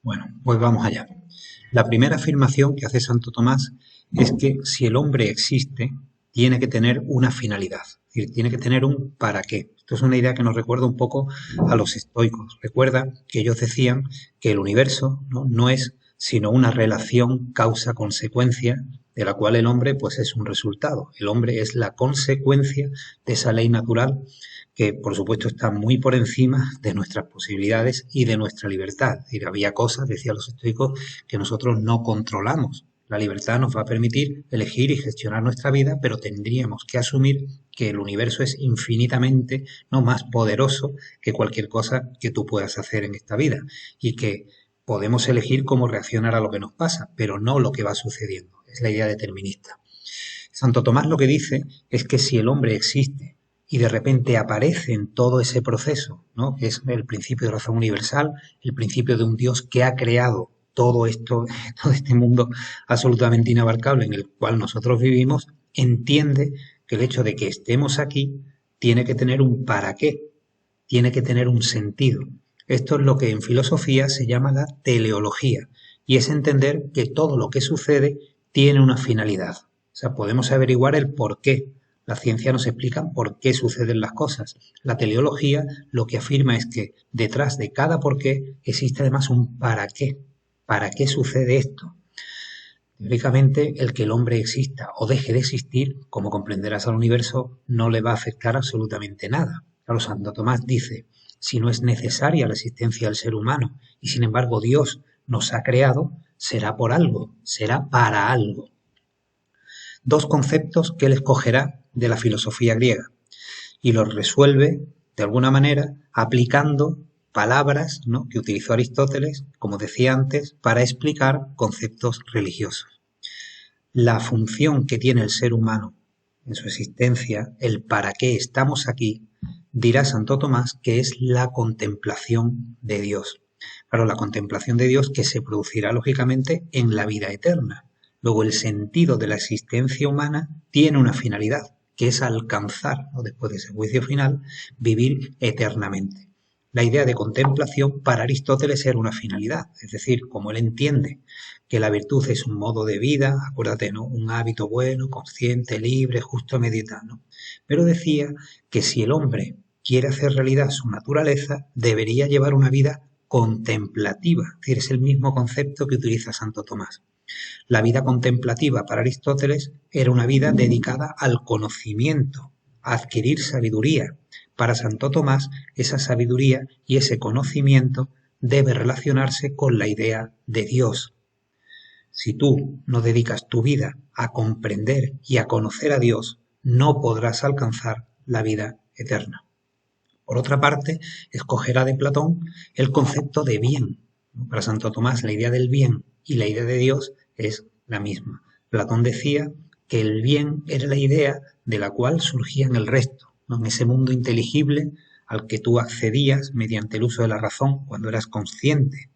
Bueno, pues vamos allá. La primera afirmación que hace Santo Tomás es que si el hombre existe, tiene que tener una finalidad, es decir, tiene que tener un para qué. Esto es una idea que nos recuerda un poco a los estoicos. Recuerda que ellos decían que el universo no es sino una relación causa-consecuencia de la cual el hombre pues es un resultado. El hombre es la consecuencia de esa ley natural que por supuesto está muy por encima de nuestras posibilidades y de nuestra libertad. Es decir, había cosas, decían los estoicos, que nosotros no controlamos. La libertad nos va a permitir elegir y gestionar nuestra vida, pero tendríamos que asumir que el universo es infinitamente no más poderoso que cualquier cosa que tú puedas hacer en esta vida y que podemos elegir cómo reaccionar a lo que nos pasa, pero no lo que va sucediendo. Es la idea determinista. Santo Tomás lo que dice es que si el hombre existe y de repente aparece en todo ese proceso, ¿no? Que es el principio de razón universal, el principio de un Dios que ha creado todo esto, todo este mundo absolutamente inabarcable en el cual nosotros vivimos, entiende que el hecho de que estemos aquí tiene que tener un para qué, tiene que tener un sentido. Esto es lo que en filosofía se llama la teleología, y es entender que todo lo que sucede tiene una finalidad. O sea, podemos averiguar el por qué. La ciencia nos explica por qué suceden las cosas. La teleología lo que afirma es que detrás de cada por qué existe además un para qué. ¿Para qué sucede esto? Teóricamente, el que el hombre exista o deje de existir, como comprenderás al universo, no le va a afectar absolutamente nada. Claro, Santo Tomás dice, si no es necesaria la existencia del ser humano y sin embargo Dios nos ha creado, será por algo, será para algo. Dos conceptos que él escogerá de la filosofía griega y los resuelve de alguna manera aplicando palabras, ¿no?, que utilizó Aristóteles, como decía antes, para explicar conceptos religiosos. La función que tiene el ser humano en su existencia, el para qué estamos aquí, dirá Santo Tomás que es la contemplación de Dios. Claro, la contemplación de Dios que se producirá lógicamente en la vida eterna. Luego, el sentido de la existencia humana tiene una finalidad, que es alcanzar, ¿no?, después de ese juicio final, vivir eternamente. La idea de contemplación para Aristóteles era una finalidad, es decir, como él entiende que la virtud es un modo de vida, acuérdate, ¿no?, un hábito bueno, consciente, libre, justo, meditando. Pero decía que si el hombre quiere hacer realidad su naturaleza, debería llevar una vida contemplativa, es decir, es el mismo concepto que utiliza Santo Tomás. La vida contemplativa para Aristóteles era una vida dedicada al conocimiento, a adquirir sabiduría. Para Santo Tomás, esa sabiduría y ese conocimiento debe relacionarse con la idea de Dios. Si tú no dedicas tu vida a comprender y a conocer a Dios, no podrás alcanzar la vida eterna. Por otra parte, escogerá de Platón el concepto de bien. Para Santo Tomás, la idea del bien y la idea de Dios es la misma. Platón decía que el bien era la idea de la cual surgían el resto, ¿no?, en ese mundo inteligible al que tú accedías mediante el uso de la razón cuando eras consciente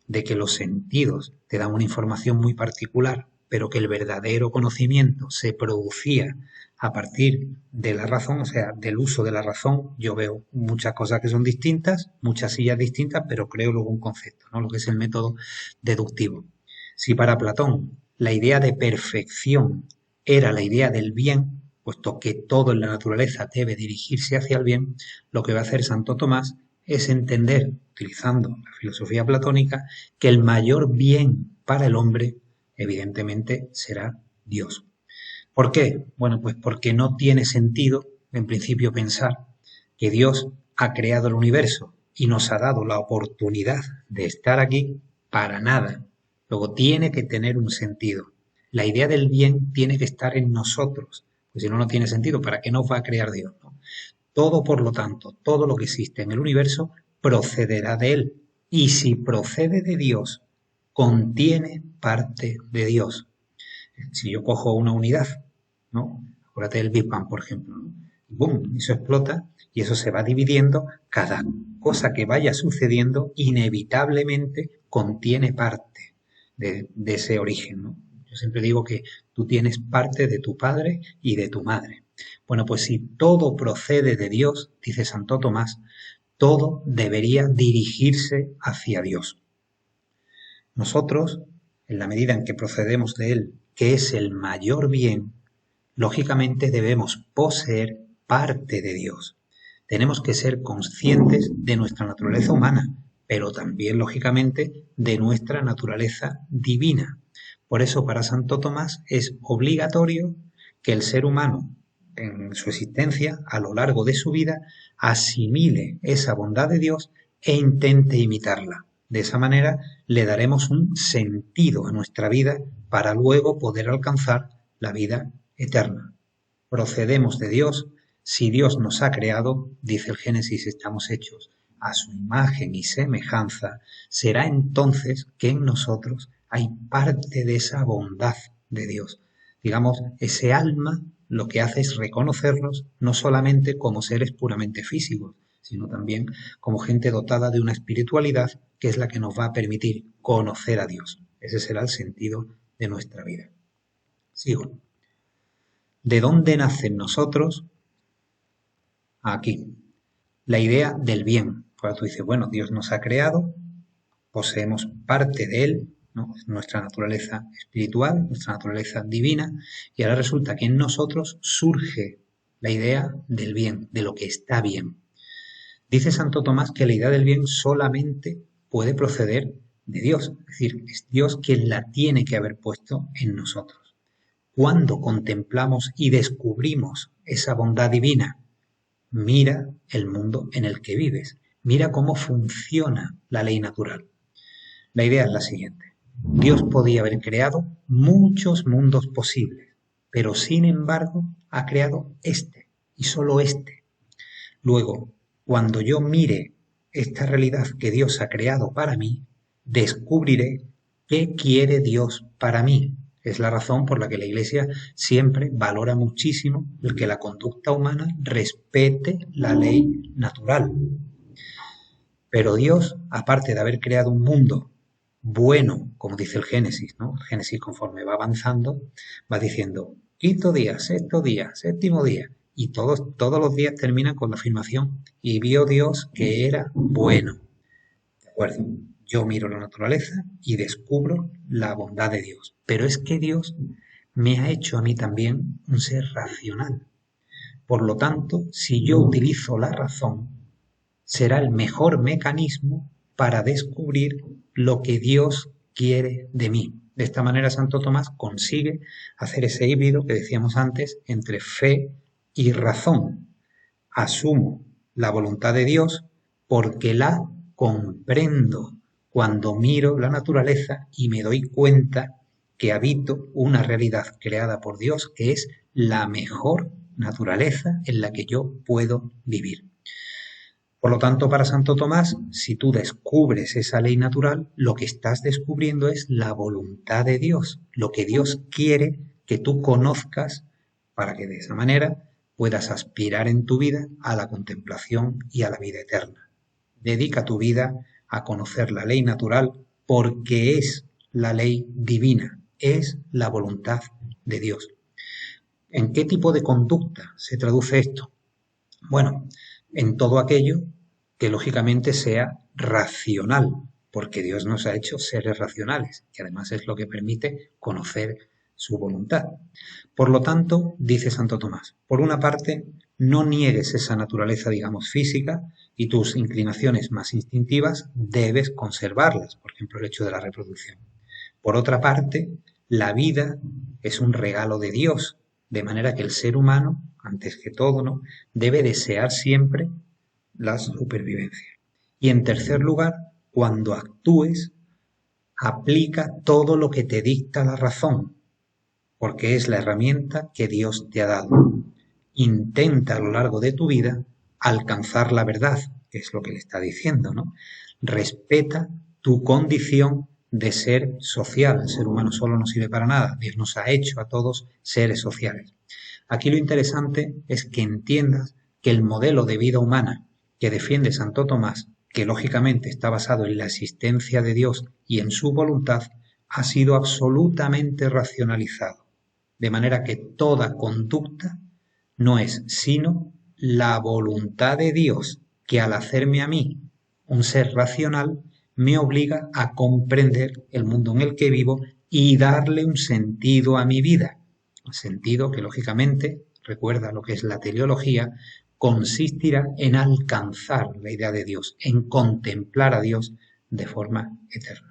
de que los sentidos te dan una información muy particular, pero que el verdadero conocimiento se producía a partir de la razón, o sea, del uso de la razón. Yo veo muchas cosas que son distintas, muchas sillas distintas, pero creo luego un concepto, ¿no?, lo que es el método deductivo. Si para Platón la idea de perfección era la idea del bien, puesto que todo en la naturaleza debe dirigirse hacia el bien, lo que va a hacer Santo Tomás es entender, utilizando la filosofía platónica, que el mayor bien para el hombre, evidentemente, será Dios. ¿Por qué? Bueno, pues porque no tiene sentido, en principio, pensar que Dios ha creado el universo y nos ha dado la oportunidad de estar aquí para nada. Luego tiene que tener un sentido. La idea del bien tiene que estar en nosotros, pues si no, no tiene sentido. ¿Para qué nos va a crear Dios, no? Todo, por lo tanto, todo lo que existe en el universo procederá de Él. Y si procede de Dios, contiene parte de Dios. Si yo cojo una unidad, ¿no? Acuérdate del Big Bang, por ejemplo, ¿no? ¡Bum! Eso explota y eso se va dividiendo. Cada cosa que vaya sucediendo inevitablemente contiene parte de ese origen, ¿no? Yo siempre digo que tú tienes parte de tu padre y de tu madre. Bueno, pues si todo procede de Dios, dice Santo Tomás, todo debería dirigirse hacia Dios. Nosotros, en la medida en que procedemos de Él, que es el mayor bien, lógicamente debemos poseer parte de Dios. Tenemos que ser conscientes de nuestra naturaleza humana, pero también, lógicamente, de nuestra naturaleza divina. Por eso, para Santo Tomás es obligatorio que el ser humano, en su existencia, a lo largo de su vida, asimile esa bondad de Dios e intente imitarla. De esa manera le daremos un sentido a nuestra vida para luego poder alcanzar la vida eterna. Procedemos de Dios. Si Dios nos ha creado, dice el Génesis, estamos hechos a su imagen y semejanza, será entonces que en nosotros hay parte de esa bondad de Dios. Digamos, ese alma lo que hace es reconocernos no solamente como seres puramente físicos, sino también como gente dotada de una espiritualidad que es la que nos va a permitir conocer a Dios. Ese será el sentido de nuestra vida. Sigo. ¿De dónde nace en nosotros? Aquí. La idea del bien. Cuando tú dices, bueno, Dios nos ha creado, poseemos parte de Él, ¿no? Nuestra naturaleza espiritual, nuestra naturaleza divina, y ahora resulta que en nosotros surge la idea del bien, de lo que está bien. Dice Santo Tomás que la idea del bien solamente puede proceder de Dios, es decir, es Dios quien la tiene que haber puesto en nosotros. Cuando contemplamos y descubrimos esa bondad divina, mira el mundo en el que vives, mira cómo funciona la ley natural. La idea es la siguiente. Dios podía haber creado muchos mundos posibles, pero sin embargo ha creado este y solo este. Luego, cuando yo mire esta realidad que Dios ha creado para mí, descubriré qué quiere Dios para mí. Es la razón por la que la Iglesia siempre valora muchísimo el que la conducta humana respete la ley natural. Pero Dios, aparte de haber creado un mundo bueno, como dice el Génesis, ¿no? El Génesis, conforme va avanzando, va diciendo quinto día, sexto día, séptimo día, y todos los días terminan con la afirmación y vio Dios que era bueno. ¿De acuerdo? Yo miro la naturaleza y descubro la bondad de Dios. Pero es que Dios me ha hecho a mí también un ser racional. Por lo tanto, si yo utilizo la razón, será el mejor mecanismo para descubrir lo que Dios quiere de mí. De esta manera Santo Tomás consigue hacer ese híbrido que decíamos antes entre fe y razón. Asumo la voluntad de Dios porque la comprendo cuando miro la naturaleza y me doy cuenta que habito una realidad creada por Dios que es la mejor naturaleza en la que yo puedo vivir. Por lo tanto, para Santo Tomás, si tú descubres esa ley natural, lo que estás descubriendo es la voluntad de Dios, lo que Dios quiere que tú conozcas para que de esa manera puedas aspirar en tu vida a la contemplación y a la vida eterna. Dedica tu vida a conocer la ley natural porque es la ley divina, es la voluntad de Dios. ¿En qué tipo de conducta se traduce esto? Bueno, en todo aquello que lógicamente sea racional, porque Dios nos ha hecho seres racionales, que además es lo que permite conocer su voluntad. Por lo tanto, dice Santo Tomás, por una parte, no niegues esa naturaleza, digamos, física y tus inclinaciones más instintivas debes conservarlas, por ejemplo, el hecho de la reproducción. Por otra parte, la vida es un regalo de Dios, de manera que el ser humano, antes que todo, ¿no?, debe desear siempre la supervivencia. Y en tercer lugar, cuando actúes, aplica todo lo que te dicta la razón, porque es la herramienta que Dios te ha dado. Intenta a lo largo de tu vida alcanzar la verdad, que es lo que le está diciendo, ¿no? Respeta tu condición de ser social. El ser humano solo no sirve para nada. Dios nos ha hecho a todos seres sociales. Aquí lo interesante es que entiendas que el modelo de vida humana que defiende Santo Tomás, que lógicamente está basado en la existencia de Dios y en su voluntad, ha sido absolutamente racionalizado. De manera que toda conducta no es sino la voluntad de Dios, que al hacerme a mí un ser racional, me obliga a comprender el mundo en el que vivo y darle un sentido a mi vida. Un sentido que, lógicamente, recuerda lo que es la teleología, consistirá en alcanzar la idea de Dios, en contemplar a Dios de forma eterna.